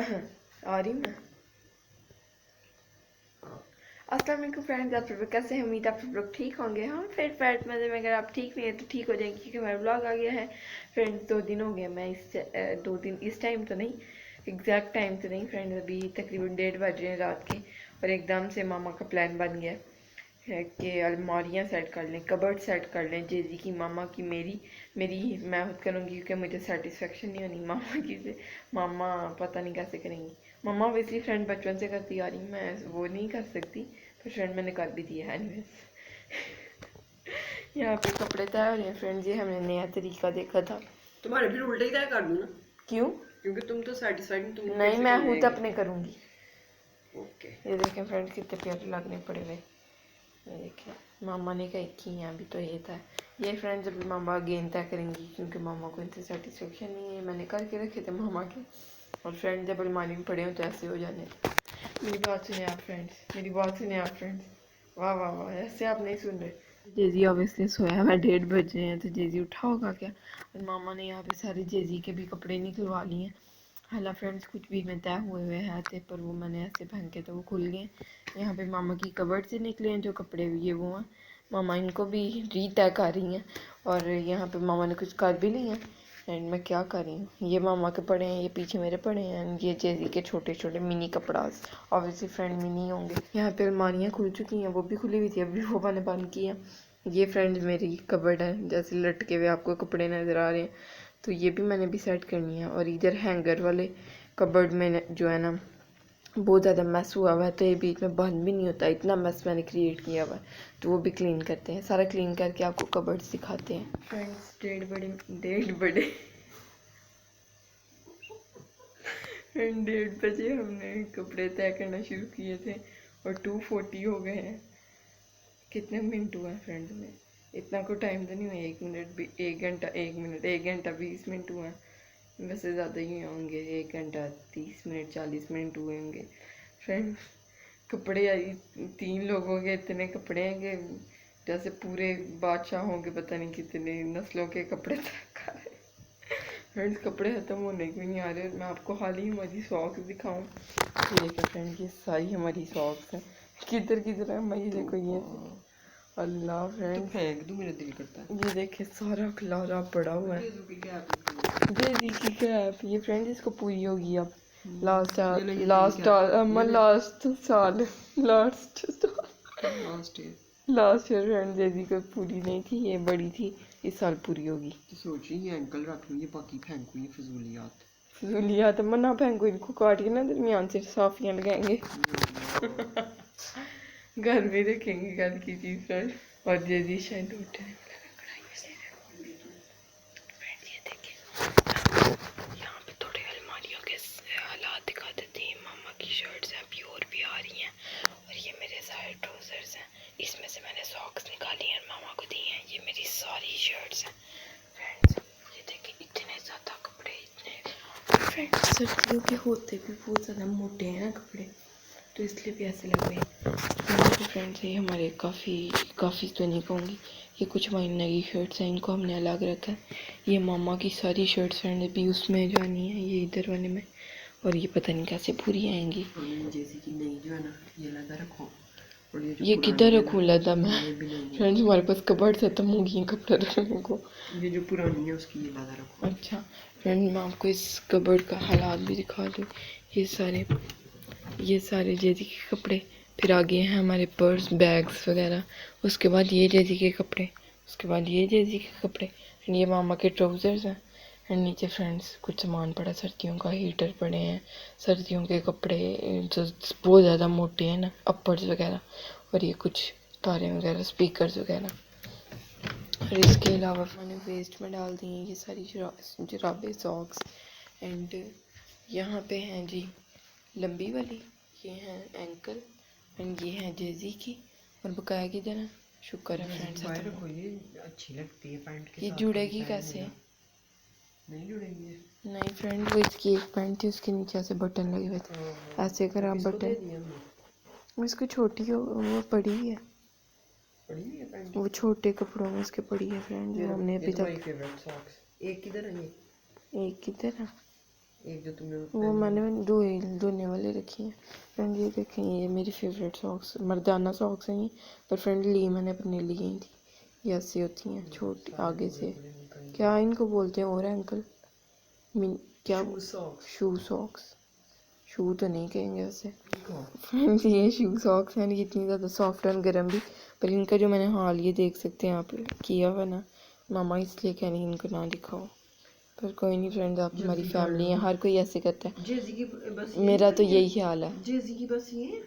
आ रही मैं। अस्सलाम वालेकुम फ्रेंड्स, आप सब कैसे हैं? उम्मीद आप सब लोग ठीक होंगे। हाँ फ्रेंड्स, मतलब अगर आप ठीक नहीं है तो ठीक हो जाएंगे क्योंकि हमारा ब्लॉग आ गया है। फ्रेंड्स 2 दिन हो गए, मैं इस 2 दिन इस टाइम तो नहीं, एग्जैक्ट टाइम तो नहीं फ्रेंड्स, अभी तकरीबन 1:30 बज रहे हैं रात के। और एकदम से मामा का प्लान बन गया है कि अलमारियाँ सेट कर लें, कबर्ड सेट कर लें, जेजी की, मामा की, मेरी मैं खुद करूँगी क्योंकि मुझे सेटिस्फेक्शन नहीं होनी मामा की से। मामा पता नहीं कैसे करेंगी। मामा ऑब्वियसली फ्रेंड बचपन से करती आ रही, मैं वो नहीं कर सकती, पर फ्रेंड मैंने कर भी दिया है एनीवेज। यहाँ पे कपड़े तय हो रहे हैं फ्रेंड्स, ये हमने नया तरीका देखा था। तुम्हारे फिर उल्टे ही तय कर दूँ ना? क्यों? क्योंकि तुम तो सेटिस्फाइड नहीं, मैं खुद अपने करूँगी। ओके। ये देखें फ्रेंड्स कितने प्यारे लगने पड़े हुए। ये देखिए, मामा ने कही की हैं अभी तो ये था। ये फ्रेंड्स अभी मामा अगेन तय करेंगी क्योंकि मामा को इनसे सेटिस्फेक्शन नहीं है। मैंने करके रखे थे मामा के, और फ्रेंड्स जब अलमारी में पड़े हो तो ऐसे हो जाने। मेरी बात सुने आप फ्रेंड्स, मेरी बात सुने आप फ्रेंड्स। वाह वाह वाह, ऐसे आप नहीं सुन रहे। जेजी ऑब्वियसली सोया है, 1:30 बज रहे हैं तो जेजी उठा होगा क्या। और मामा ने यहाँ पे सारे जेजी के भी कपड़े निकलवा लिए हैं। हालांकि फ्रेंड्स कुछ भी में तय हुए हैं थे, पर वो मैंने ऐसे फेंके तो वो खुल गए। यहाँ पे मामा की कबर्ड से निकले हैं जो कपड़े, ये वो हैं। मामा इनको भी री तय कर रही हैं, और यहाँ पे मामा ने कुछ कर भी लिया है। एंड मैं क्या कर रही हूँ, ये मामा के पड़े हैं, ये पीछे मेरे पड़े हैं, ये जेजी के छोटे छोटे मिनी कपड़ास, ऑब्वियसली फ्रेंड मिनी होंगे। यहाँ पे अलमारियाँ खुल चुकी हैं, वो भी खुली हुई थी, अभी वो मैंने बंद किया। ये फ्रेंड्स मेरी कबर्ड है, जैसे लटके हुए आपको कपड़े नज़र आ रहे हैं, तो ये भी मैंने भी सेट करनी है। और इधर हैंगर वाले कबर्ड में जो है ना बहुत ज़्यादा मैस हुआ हुआ है, तो ये बीच में बंद भी नहीं होता, इतना मैस मैंने क्रिएट किया हुआ है, तो वो भी क्लीन करते हैं। सारा क्लीन करके आपको कबर्ड्स दिखाते हैं फ्रेंड्स। 1:30 बजे हमने कपड़े तय करना शुरू किए थे और 2:40 हो गए हैं। कितने मिनट हुआ है फ्रेंड में? इतना को टाइम तो नहीं हुआ, 1 मिनट भी, 1 घंटा 1 मिनट, 1 घंटा 20 मिनट हुआ है। वैसे ज़्यादा ही होंगे, 1 घंटा 30 मिनट 40 मिनट हुए होंगे फ्रेंड। कपड़े आई 3 लोगों के इतने कपड़े हैं कि जैसे पूरे बादशाह होंगे, पता नहीं कितने नस्लों के कपड़े तक आ रहे फ्रेंड्स। कपड़े खत्म होने को नहीं आ रहे। मैं आपको हाल ही हमारी सॉक्स दिखाऊं। ये देखो फ्रेंड, ये सारी हमारी सॉक्स हैं। किधर किधर है मैं, ये देखो, ये अल्लाह फ्रेंड, फेंक दूं, मेरा दिल करता है। ये देखे सारा खलारा पड़ा हुआ है। जेजी की कैप, ये फ्रेंड इसको पूरी होगी अब। लास्ट साल लास्ट ईयर फ्रेंड जेजी को पूरी नहीं थी, ये बड़ी थी, इस साल पूरी होगी। तो सोच रही है अंकल रख लूँ, ये बाकी फेंकू, ये फजूलियात। फजूलियात मना फेंको, इनको काट के ना दरमियान से साफियाँ लगाएंगे। घर में रखेंगे घर की चीज फ्रेंड। और जेजी शायद उठे यहाँ पे थोड़े अलमारियों के हालात दिखा देते हैं। मामा की शर्ट्स हैं, प्योर भी आ रही हैं, और ये मेरे सारे ट्राउजर्स हैं, इसमें से मैंने सॉक्स निकाली हैं मामा को दी हैं। ये मेरी सारी शर्ट्स हैं फ्रेंड्स। ये देखिए इतने ज़्यादा कपड़े, इतने फ्रेंड्स सर्दियों के होते भी बहुत ज़्यादा मोटे हैं ना कपड़े, तो इसलिए भी ऐसे लग रहे हैं। तो फ्रेंड्स ये हमारे काफ़ी तो नहीं कहूँगी, ये कुछ हमारी नई शर्ट्स हैं, इनको हमने अलग रखा है। ये मामा की सारी शर्ट्स फ्रेंड अभी उसमें जो नहीं है, ये इधर वाले में, और ये पता नहीं कैसे पूरी आएंगी। जैसे कि नई जो है ना, ये लगा रखो, और ये किधर रखूँ लदा मैं फ्रेंड्स, हमारे पास कबर्ड खत्म हो गई है कपड़े रखने को। ये जो पुरानी है उसकी ये लगा रखो। अच्छा फ्रेंड, मैं आपको इस कबर्ड का हालात भी दिखा दूँ। ये सारे जेजी के कपड़े, फिर आगे हैं हमारे पर्स, बैग्स वगैरह, उसके बाद ये जेजी के कपड़े, उसके बाद ये जेजी के कपड़े, एंड ये मामा के ट्राउज़र्स हैं। एंड नीचे फ्रेंड्स कुछ सामान पड़ा, सर्दियों का हीटर पड़े हैं, सर्दियों के कपड़े जो बहुत ज़्यादा मोटे हैं ना, अपर्स वगैरह, और ये कुछ तारे वगैरह, स्पीकर्स वगैरह। और इसके अलावा मैंने वेस्ट में डाल दी हैं ये सारी जुराबे, सॉक्स। एंड यहाँ पे हैं जी लंबी वाली, ये हैं एंकल, एंड ये हैं जेजी की, और बकाया की जरा शुक्र है फ्रेंड्स। अच्छी लगती है पैंट के ये साथ। जुड़ेगी कैसे? नहीं जुड़ेगी। नहीं फ्रेंड, वो इसकी एक पैंट थी, उसके नीचे ऐसे बटन लगे हुए थे, ऐसे अगर आप बटन, इसको छोटी वो पड़ी है, वो छोटे कपड़ों में उसके पड़ी है फ्रेंड, जो हमने अभी तक। एक किधर है? ये एक किधर है? एक जो तुमने वो मैंने धोने वाले रखी हैं फ्रेंड। ये देखें, ये मेरी फेवरेट सॉक्स मर्दाना सॉक्स हैं ये, पर फ्रेंड ली मैंने अपने लिए ही थी। ये ऐसी होती हैं छोटी आगे से, क्या इनको बोलते हैं और अंकल क्या शू सॉक्स, शू तो नहीं कहेंगे वैसे फ्रेंड्स। ये शू सॉक्स हैं, ये इतनी ज़्यादा सॉफ्ट और गर्म भी, पर इनका जो मैंने हाल ये देख सकते हैं आप किया हुआ ना मामा, इसलिए कह रही इनको ना दिखाओ। पर कोई नहीं फ्रेंड्स, आप हमारी फैमिली है, हर कोई ऐसे करता है। जेजी की बस मेरा तो यही ख्याल है। जेजी की बस ये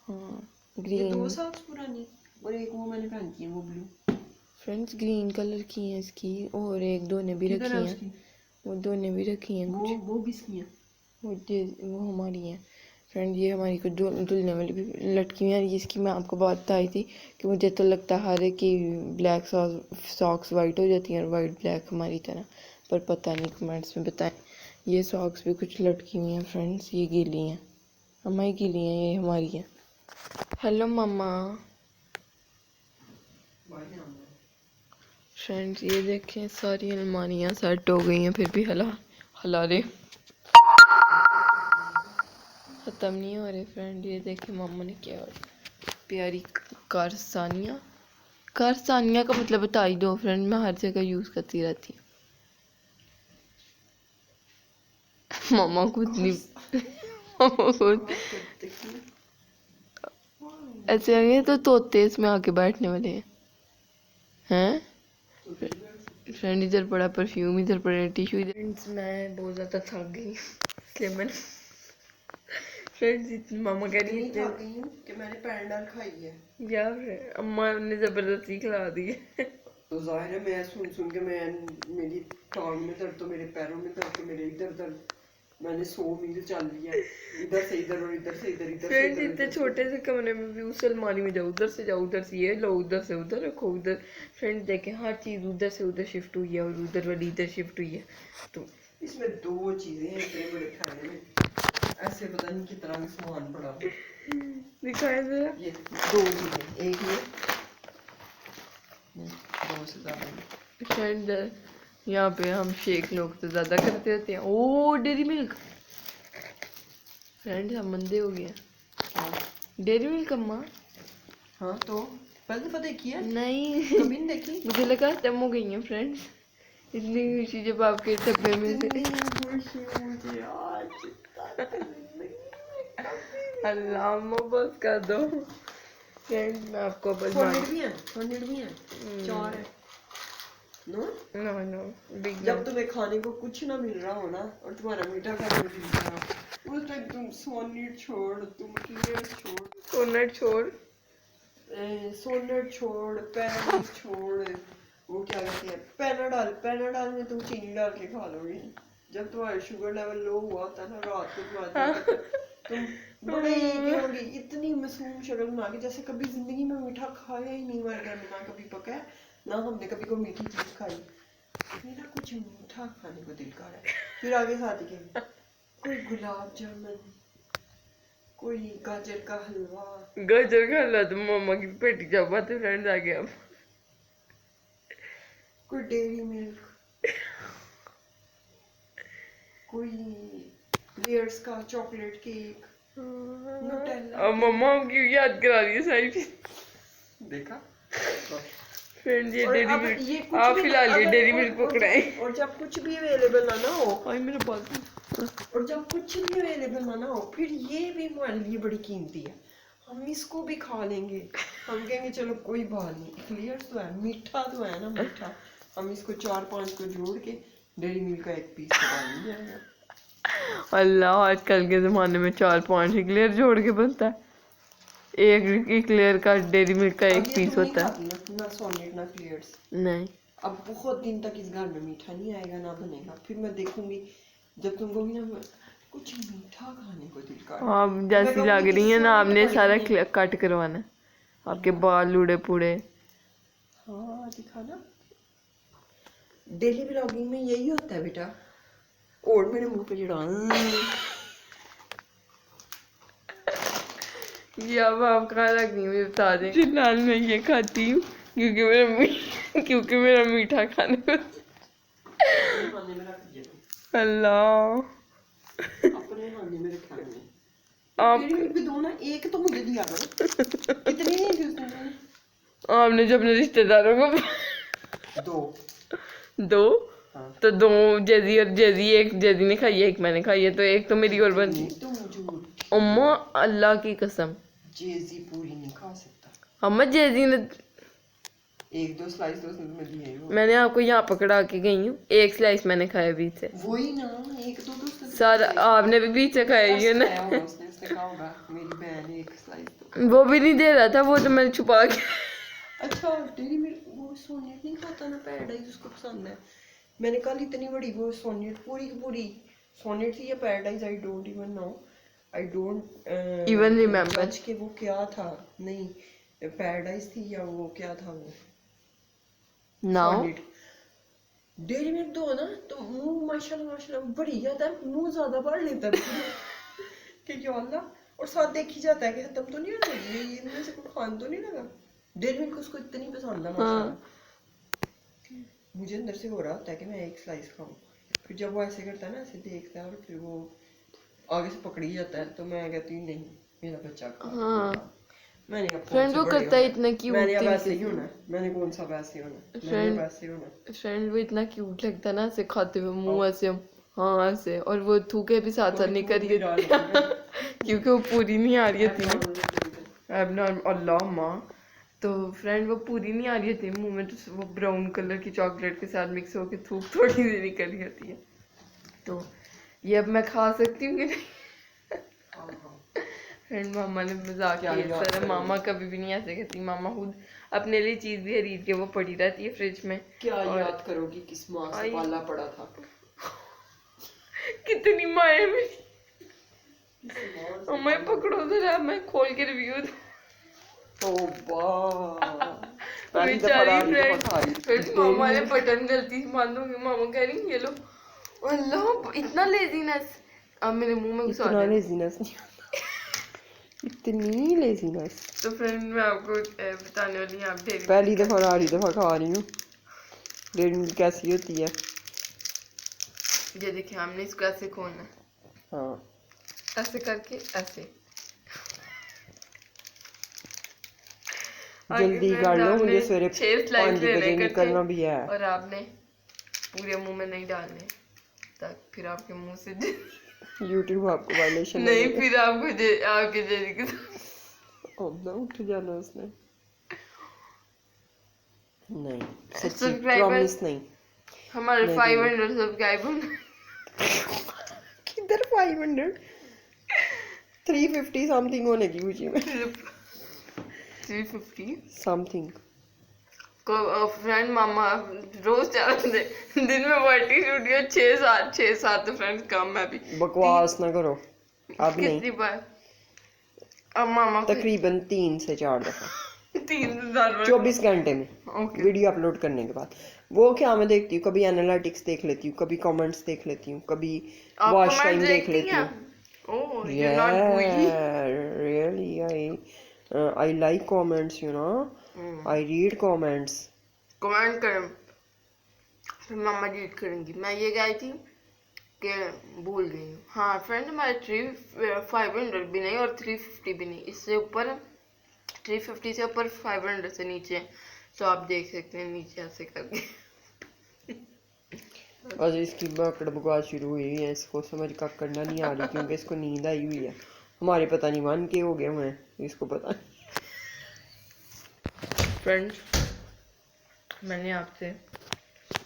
हाँ ये ग्रीन 2 सॉक्स पुरानी और एक वो मैंने पहन की है वो ब्लू। फ्रेंड्स ग्रीन कलर की हैं इसकी, और एक दो ने भी किधर रखी है हैं, उसकी? वो दो ने भी रखी हैं कुछ, वो किसकी है? वो हमारी हैं फ्रेंड। ये हमारी कुछ धुलने वाली भी लटकी हुई हैं। इसकी मैं आपको बात बताई थी कि मुझे तो लगता है कि ब्लैक सॉक्स वाइट हो जाती हैं और वाइट ब्लैक हमारी तरह, पर पता नहीं, कमेंट्स में बताएं। ये सॉक्स भी कुछ लटकी हुई हैं फ्रेंड्स, ये गीली हैं, हमारी गीली हैं, ये हमारी हैं। हेलो मम्मा। फ्रेंड्स ये देखें, सारी अलमारियाँ सेट हो गई हैं, फिर भी हला रहे, ख़त्म नहीं हो रहे फ्रेंड। ये देखें मम्मा ने क्या प्यारी कारसानिया का मतलब बता ही दो फ्रेंड, मैं हर जगह यूज़ करती रहती हूँ। मामा खुद नहीं मामा खुद ऐसे आगे तो तोते इसमें आके बैठने वाले हैं फ्रेंड। इधर पड़ा परफ्यूम, इधर पड़ा टिश्यू। फ्रेंड्स मैं बहुत ज़्यादा थक गई इसलिए मैंने फ्रेंड्स मामा कह रही है कि मैंने पैराडाल खाई है यार, अम्मा ने ज़बरदस्ती खिला दी है। तो जाहिर है मैं सुन के मैं मेरी टांग में दर्द तो मेरे पैरों में दर्द तो मेरे इधर दर्द, मैंने 100 मील चल लिया इधर से इधर और इधर से इधर इधर फ्रेंड्स इतने छोटे से कमरे में भी उस अलमारी में जाओ, उधर से जाओ, उधर से ये लो, उधर से उधर रखो, उधर फ्रेंड्स देखें हर चीज़ उधर से उधर शिफ्ट हुई है और उधर वाली इधर शिफ्ट हुई है। तो इसमें 2 चीजें हैं इतने बड़े खाने में, ऐसे पता नहीं कितना भी सामान पड़ा दिखाए जरा। ये 2 चीजें, एक ये 2 से ज्यादा। फ्रेंड यहाँ पे हम शेख लोग तो ज़्यादा करते होते हैं। ओ डेयरी मिल्क फ्रेंड्स, हम मंदे हो गए। डेयरी मिल्क अम्मा? हाँ तो पहले दफा देखी है? नहीं कभी नहीं देखी। मुझे लगा खत्म हो गई है फ्रेंड्स, इतनी खुशी जब आपके डब्बे में से अल्लाह बस कर दो फ्रेंड्स। मैं आपको बस 100 भी है 4 है नो बिग जब तुम्हें खाने को कुछ ना मिल रहा हो ना और तुम्हारा मीठा खाने को मिल रहा हो उस टाइम तुम सोनेट छोड़, तुम क्लियर छोड़, सोनेट छोड़, पैराडाल छोड़, वो क्या कहते हैं पैनाडाल में तुम चीनी डाल के खा लोगे। जब तुम्हारा शुगर लेवल लो हुआ होता है ना रात को तुम्हारा तुम बड़े होगी इतनी मासूम शक्ल बना के जैसे कभी जिंदगी में मीठा खाया ही नहीं, हमारे घर में ना कभी पका है ना हमने कभी कोई मीठी चीज खाई। मेरा कुछ मीठा खाने को दिल कर रहा है। फिर आगे शादी के कोई गुलाब जामुन, कोई गाजर का हलवा तो मम्मा की पेटी चबाते फ्रेंड्स आ गया। कोई डेयरी मिल्क, कोई लेयर्स का चॉकलेट केक, न्यूटेला। अब मम्मा क्यों याद करा रही है सारी चीज? देखा फ्रेंड्स ये डेयरी मिल्क आप फिलहाल ये डेयरी मिल्क पकड़ाए। और जब कुछ भी अवेलेबल ना हो भाई मेरा बाल, और जब कुछ भी अवेलेबल ना हो फिर ये भी हमारे लिए बड़ी कीमती है, हम इसको भी खा लेंगे। हम कहेंगे चलो कोई बात नहीं, क्लियर तो है, मीठा तो है ना मीठा, हम इसको 4-5 को जोड़ के डेयरी मिल्क का एक पीस बना जाएगा। अल्लाह आजकल के ज़माने में 4-5 इक्लेयर जोड़ के बनता है, एक इक्लेयर का डेयरी मिल्क का एक पीस होता है। ना सोनेट ना क्लियर्स नहीं अब बहुत दिन तक इस घर में मीठा नहीं आएगा ना बनेगा। फिर मैं देखूंगी जब तुम कहोगी ना कुछ मीठा खाने को दिल कर, आप जैसी लग रही है ना आपने सारा कट करवाना, आपके बाल लूड़े पूड़े। हाँ दिखाना, डेली ब्लॉगिंग में यही होता है बेटा। और मेरे मुंह पे चढ़ा ये अब आप कहाँ रखनी मुझे बता दें। फिलहाल मैं ये खाती हूँ क्योंकि मेरा मीठा खाने को। अल्लाह अपने खाने मेरे ख्याल में आप डेयरी मिल्क भी दो ना, एक तो मुझे दिया करो। कितने हैं जी उसने? आपने जो अपने रिश्तेदारों को दो। 2 हाँ। तो 2 जेजी और जेजी, एक जेजी ने खाई है एक मैंने खाई है, तो एक तो मेरी और बनती। तुम झूठ। अम्मा अल्लाह की कसम जेजी पूरी नहीं खा सकता। अम्मा जेजी ने, एक दो स्लाइस तो उसने तुम्हें दिए ही हो। मैंने आपको यहाँ पकड़ा के गई हूँ, एक स्लाइस मैंने खाया बीच से। वही ना, एक दो तो उसने सर आपने भी बीच से खाया ही है ना। खाया होगा उसने कहा होगा मेरी बहन एक स्लाइस दो। वो भी नहीं दे रहा था, वो तो मैंने छुपा के। अच्छा डेयरी मिल्क वो सोनेट नहीं खाता ना, पैराडाइज उसको पसंद है। मैंने कल इतनी बड़ी वो सोनेट पूरी की पूरी सोनेट थी या paradise, I don't even know, I don't Even remember. जज के वो क्या था, नहीं पैराडाइज थी या वो क्या था वो नाउ सोनेट। डेयरी मिल्क दो ना तो मुंह माशाल्लाह माशाल्लाह बढ़ी जाता है, मुंह ज्यादा बढ़ लेता है कि या अल्लाह, और साथ देख ही जाता है कि खत्म तो नहीं होने लगी, ये इनमें से कोई खान तो नहीं लगा। डेयरी मिल्क उसको इतनी पसंद है माशाल्लाह। मुझे अंदर से हो रहा होता है कि मैं एक स्लाइस खाऊं, फिर जब वो ऐसे करता है ना, ऐसे देखता है और फिर वो आगे से पकड़ ही जाता है, तो मैं कहती हूँ नहीं मेरा बच्चा खा। हाँ मैंने अब कौन फ्रेंड से वो बड़े करता है होना है? इतना क्यूट, मैंने अब ऐसे ही होना है, मैंने कौन सा वैसे होना है, मैंने अब ऐसे ही होना है। फ्रेंड वो इतना क्यूट लगता है ना ऐसे खाते हुए मुंह ऐसे, हाँ ऐसे, और वो थूके भी साथ साथ नहीं करिए क्योंकि वो पूरी नहीं आ रही थी ना एबनॉर्मल, अल्लाह माँ। तो फ्रेंड वो पूरी नहीं आ रही थी मुंह में, तो वो ब्राउन कलर की चॉकलेट के साथ मिक्स होकर थूक थोड़ी सी निकल रही होती है। तो ये अब मैं खा सकती हूँ कि नहीं? फ्रेंड मामा ने मजाक क्या किया याद सर, करोगे? मामा कभी भी नहीं ऐसे कहती, मामा खुद अपने लिए चीज भी खरीद के वो पड़ी रहती है फ्रिज में। क्या और याद करोगी किस माँ से पाला पड़ा था? कितनी माए मेरी, किस माँ से मैं पकड़ो जरा, मैं खोल के रिव्यू बेचारी फ्रेंड, फिर मामा ने बटन गलती से मान दूंगी, मामा कह रही ये लो, अल्लाह इतना लेजीनेस अब मेरे मुंह में घुसा इतना दे। लेजीनेस नहीं, इतनी लेजीनेस। तो फ्रेंड मैं आपको बताने वाली हूँ, आप डेरी पहली दफा आखिरी दफा खा रही हूँ डेयरी मिल्क कैसी होती है। ये देखिए हमने इसको ऐसे खोलना है, हाँ ऐसे करके ऐसे, जल्दी कर लो, मुझे सवेरे 6 स्लाइस 5 लेने बजे इकट्ठे, निकलना भी है। और आपने पूरे मुंह में नहीं डालने, तक फिर आपके मुंह से यूट्यूब आपको वायलेशन नहीं, फिर आपको आपके जेरी के ना उठ जाना उसने। नहीं सच्ची सब्सक्राइबर प्रॉमिस नहीं। हमारे नहीं 500 सब्सक्राइबर किधर 500 350 समथिंग होने की खुशी में 350 समथिंग। को फ्रेंड मामा रोज चलते दिन में वर्टी स्टूडियो 6-7 तो फ्रेंड्स कम है अभी। बकवास ना करो, अब नहीं, कितनी बार अब मामा तकरीबन 3 से 4 दफा 3,000 24 घंटे में ओके। वीडियो अपलोड करने के बाद। वो क्या मैं देखती हूँ, कभी एनालिटिक्स देख लेती हूँ, कभी कमेंट्स देख लेती हूँ, कभी आप वॉच कमेंट टाइम देख देखती लेती हैं? हूँ। Oh you not Bui. Really, I like comments, you know. I read comments. Comment करें फिर मामा डिलीट करेंगी। मैं ये गई थी कि भूल गई हूँ। हाँ फ्रेंड हमारे 500 भी नहीं और 350 भी नहीं, इससे ऊपर 350 से ऊपर 500 से नीचे, तो आप देख सकते हैं नीचे ऐसे करके। आज इसकी बकड़ बकवास शुरू हुई है, इसको समझ का करना नहीं आ रही क्योंकि इसको नींद आई हुई है। हमारे पता नहीं मान के हो गए हुए हैं, इसको पता नहीं। फ्रेंड्स मैंने आपसे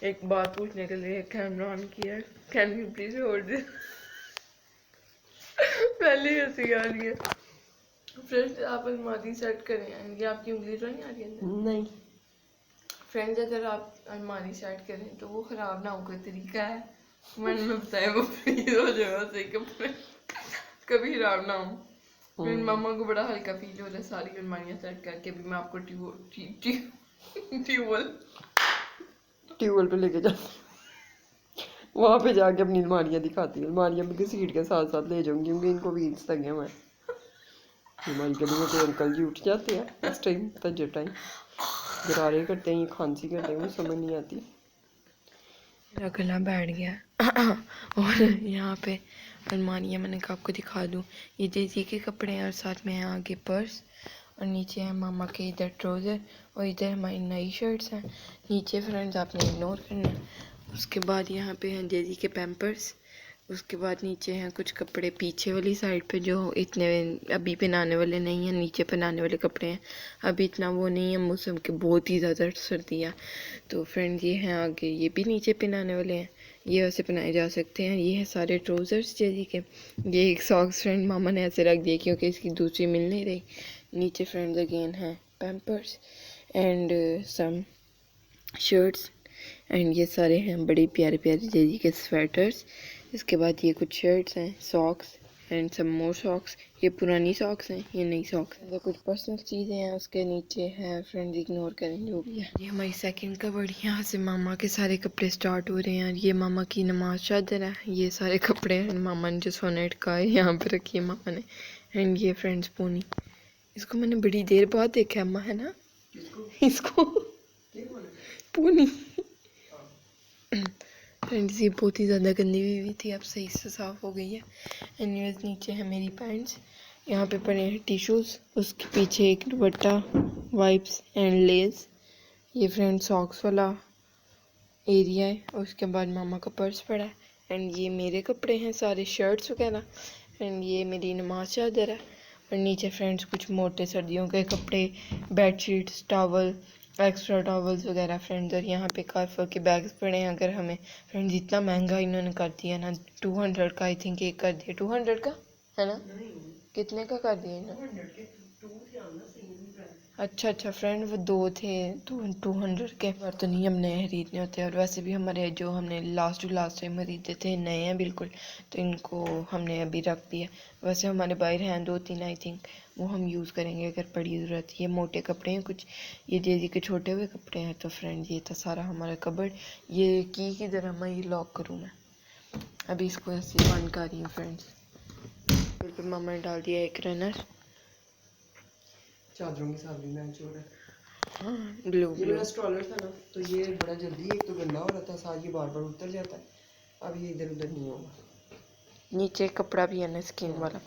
एक बात पूछने के लिए कैमरा ऑन किया है, can you please hold this? पहले ही हंसी आ रही है। फ्रेंड्स आप अलमारी सेट करें, ये आपकी उंगली तो नहीं आ रही है? नहीं फ्रेंड्स अगर आप अलमारी सेट करें तो वो ख़राब ना हो, कोई तरीका है? मैंने बताया वो प्लीज हो जाएगा सही, कपड़े कभी ख़राब ना हो। मेरी मामा को बड़ा हल्का फील हो रहा है सारी अलमारियाँ सेट करके भी। मैं आपको ट्यूबवेल पे लेके जा, वहां पे जाके अपनी अलमारियाँ दिखाती है। अलमारियाँ भी घसीट के साथ साथ ले जाऊंगी क्योंकि इनको व्हील्स लगे हुए हैं। हमारी गली में कोई अंकल जी उठ जाते हैं इस टाइम, तजर टाइम गरारे करते हैं, ये खांसी करते हैं, वो समझ नहीं आती। मेरा गला बैठ गया और यहाँ पे अलमारियाँ मैंने कहा आपको दिखा दूँ। ये जैसी के कपड़े हैं और साथ में है आगे पर्स और नीचे है मामा के इधर ट्राउज़र और इधर हमारी नई शर्ट्स हैं। नीचे फ्रेंड्स आपने इग्नोर करना है। उसके बाद यहाँ पे हैं जैसी के पैम्पर्स। उसके बाद नीचे हैं कुछ कपड़े पीछे वाली साइड पे जो इतने अभी पहनाने वाले नहीं हैं, नीचे पहनाने वाले कपड़े हैं। अभी इतना वो नहीं है मौसम के, बहुत ही ज़्यादा सर्दी है। तो फ्रेंड्स ये हैं आगे, ये भी नीचे पहनाने वाले हैं, ये वैसे पहनाए जा सकते हैं। ये है सारे ट्राउज़र्स जैसी के। ये एक सॉक्स फ्रेंड मामा ने ऐसे रख दिए क्योंकि इसकी दूसरी मिल नहीं रही। नीचे फ्रेंड्स अगेन हैं Pampers and some shirts and ये सारे हैं बड़े प्यारे प्यारे जैसी के स्वेटर्स। इसके बाद ये कुछ शर्ट्स हैं, socks and some more socks. ये पुरानी सॉक्स हैं, ये नई सॉक्स हैं। कुछ पर्सनल चीज़ें हैं। उसके नीचे है फ्रेंड्स इग्नोर करें जो भी है। ये हमारी सेकंड कबर्ड, यहाँ से मामा के सारे कपड़े स्टार्ट हो रहे हैं। ये मामा की नमाज चादर है। ये सारे कपड़े हैं मामा ने जो सोनेट का है यहाँ पे रखी है मामा ने। एंड ये फ्रेंड्स पूनी, इसको मैंने बड़ी देर बाद देखा अम्मा, है ना? इसको पूनी फ्रेंड्स ये बहुत ही ज़्यादा गंदी हुई थी, अब सही से साफ़ हो गई है। एनीवेज नीचे है मेरी पैंट्स, यहाँ पे पड़े हैं टिश्यूज़, उसके पीछे एक दुपट्टा, वाइप्स एंड लेस। ये फ्रेंड सॉक्स वाला एरिया है। और उसके बाद मामा का पर्स पड़ा है। एंड ये मेरे कपड़े हैं सारे, शर्ट्स वगैरह। एंड ये मेरी नमाज चादर है। और नीचे फ्रेंड्स कुछ मोटे सर्दियों के कपड़े, बेडशीट्स, टॉवल, एक्स्ट्रा टॉवल्स वगैरह फ्रेंड्स। और यहाँ पे कारफर के बैग्स पड़े हैं। अगर हमें फ्रेंड्स इतना महंगा इन्होंने कर दिया ना, 200 का आई थिंक एक कर दिया, 200 का है ना? कितने का कर दिया इन्होंने? अच्छा फ्रेंड वो 2 थे 200 के। और तो नहीं हम नए खरीदने होते। और वैसे भी हमारे जो हमने लास्ट टाइम खरीदे थे नए हैं बिल्कुल, तो इनको हमने अभी रख दिया। वैसे हमारे बाहर हैं 2-3 आई थिंक, वो हम यूज़ करेंगे अगर पड़ी ज़रूरत। ये मोटे कपड़े हैं कुछ, ये जेजी के छोटे हुए कपड़े हैं। तो फ्रेंड ये था सारा हमारा कबर्ड। ये की किधर है, मैं ये लॉक करूँ मैं अभी इसको ऐसे बंद कर रही हूँ फ्रेंड्स। फिर पे मामा ने डाल दिया एक रनर, चादरों के साथ भी मैच हो रहा है। हाँ ब्लू ये मेरा स्ट्रॉलर था ना, तो ये बड़ा जल्दी एक तो गंदा हो रहा था, साथ ये बार बार उतर जाता है। अब ये इधर उधर नहीं होगा। नीचे कपड़ा भी है ना स्किन वाला।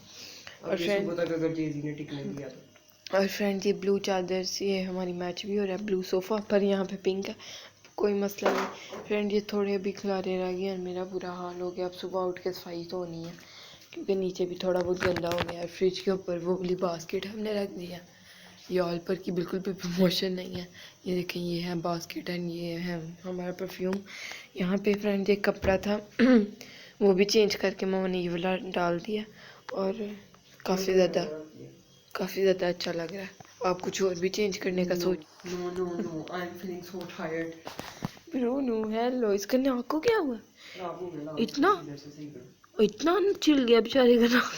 और फ्रेंड सुबह तक अगर जेजी ने टिकने दिया तो। और फ्रेंड ये ब्लू चादर से ये हमारी मैच भी हो रहा है, ब्लू सोफ़ा पर यहाँ पे पिंक है, कोई मसला नहीं। फ्रेंड ये थोड़े अभी खिलारे रह गए और मेरा बुरा हाल हो गया। अब सुबह उठ के सफाई तो होनी है क्योंकि नीचे भी थोड़ा बहुत गंदा हो गया है। फ्रिज के ऊपर वो वाली बास्केट हमने रख दिया, ये ऑल पर की बिल्कुल भी प्रमोशन नहीं है। ये देखें ये है बास्केट एंड ये है हमारा परफ्यूम। यहाँ पे फ्रेंड एक कपड़ा था वो भी चेंज करके मम्मा ने ये वाला डाल दिया और काफ़ी ज़्यादा अच्छा लग रहा है। आप कुछ और भी चेंज करने का सोच? No I am feeling so tired. Bro no hello, इसका नाक को क्या हुआ? खराब हो गया ना, इतना चिल गया बेचारे का नाक।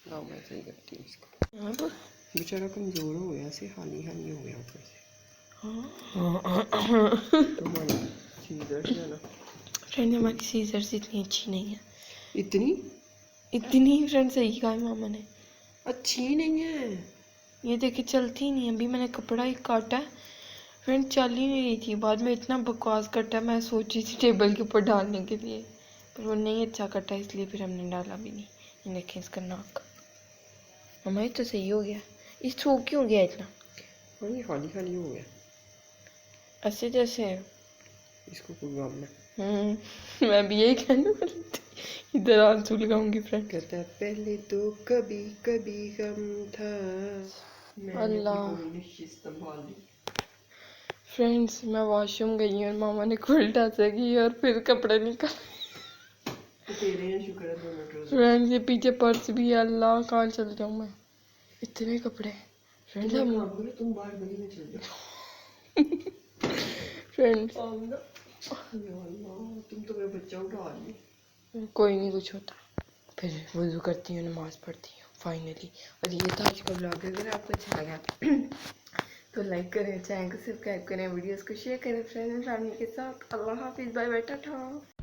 ना मैं सही करती हूँ इसको। यहाँ पर बेचारा कमजोर हो गया, ऐसे हानि हो गया ऊपर से। तुम्हारी सीजर्स है ना फ्रेंड, हमारी सीजर्स इतनी अच्छी नहीं है। इतनी फ्रेंड सही कहा है मामा ने, अच्छी नहीं है। ये देखिए चलती ही नहीं। अभी मैंने कपड़ा ही काटा है फ्रेंड, चल ही नहीं रही थी। बाद में इतना बकवास कटा, मैं सोची थी टेबल के ऊपर डालने के लिए पर वो नहीं अच्छा कटा, इसलिए फिर हमने डाला भी नहीं। ये देखें इसका नाक, हमारी तो सही हो गया। इस थूक क्यों हो गया इतना? और ये खाली हो गया ऐसे जैसे इसको कोई गम है। मैं भी यही कहने वाली थी, इधर आंसू लगाऊंगी फ्रेंड। कहता है पहले तो कभी कभी गम था, अल्लाह संभाल ली। फ्रेंड्स मैं वॉशरूम गई और मामा ने उल्टा से की और फिर कपड़े निकाल। तेरे हैं शुक्र है दोनों ट्राउजर। फ्रेंड्स ये पीछे पर्स भी है, अल्लाह कहाँ चल जाऊँ मैं, इतने कपड़े। फ्रेंड्स तुम बाहर गली में चल जाओ। फ्रेंड्स तुम तो मेरा बच्चा उठा ली। कोई नहीं कुछ होता, फिर वुज़ू करती हूँ, नमाज़ पढ़ती हूँ फाइनली। और ये था आज का व्लॉग। अगर आपको अच्छा लगा तो लाइक करें, चैनल को सब्सक्राइब करें, वीडियोस को शेयर करें फ्रेंड्स एंड फैमिली के साथ। अल्लाह हाफिज़, बाय बाय, टाटा।